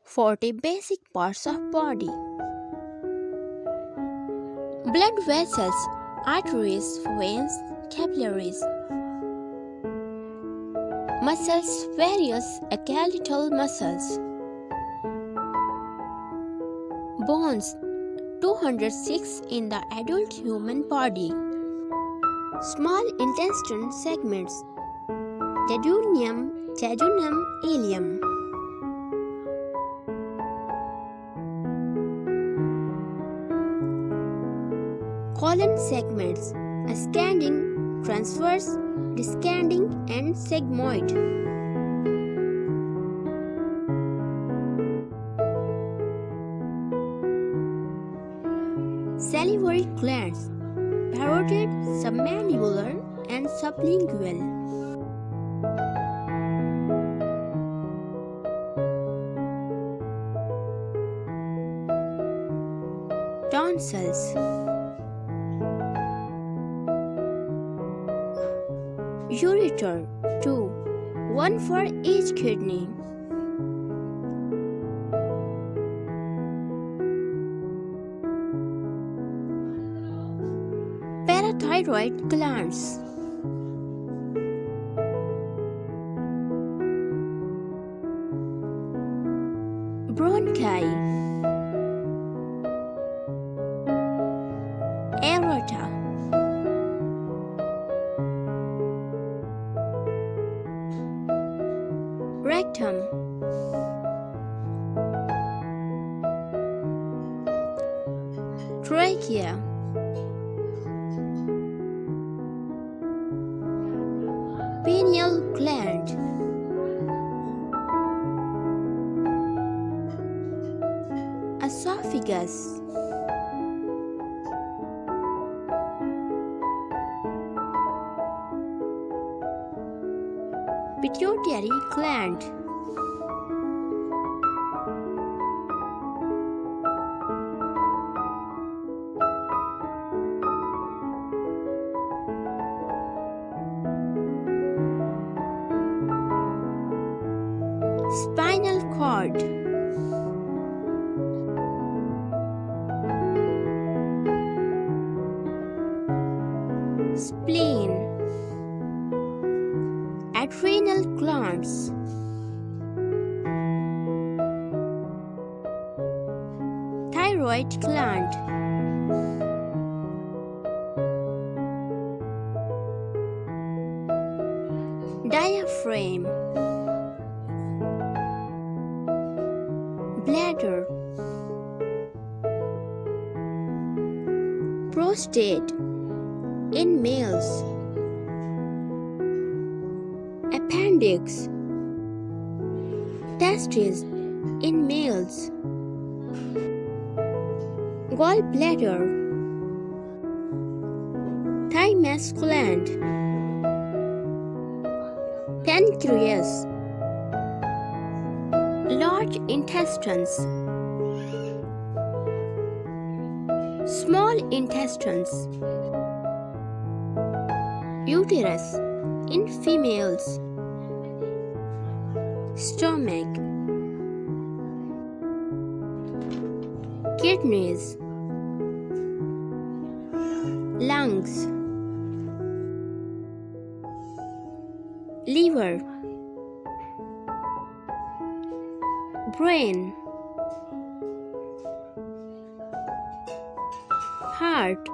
40 basic parts of body. Blood vessels, arteries, veins, capillaries. Muscles, various skeletal muscles. Bones, 206 in the adult human body. Small intestine segments, duodenum, jejunum, ileum. Colon segments, ascending, transverse, descending, and sigmoid. Salivary glands, parotid, submandibular, and sublingual. Tonsils. Ureter, 2, 1 for each kidney. Parathyroid glands. Bronchi. Aorta. Rectum. Trachea. Pineal gland. Esophagus. Pituitary gland. Spinal cord. Spleen. Adrenal glands. Thyroid gland. Diaphragm. Bladder. Prostate in males. Appendix. Testes in males. Gallbladder. Thymus gland. Pancreas. Large intestines. Small intestines. Uterus in females. Stomach. Kidneys. Lungs. Liver. Brain. Heart.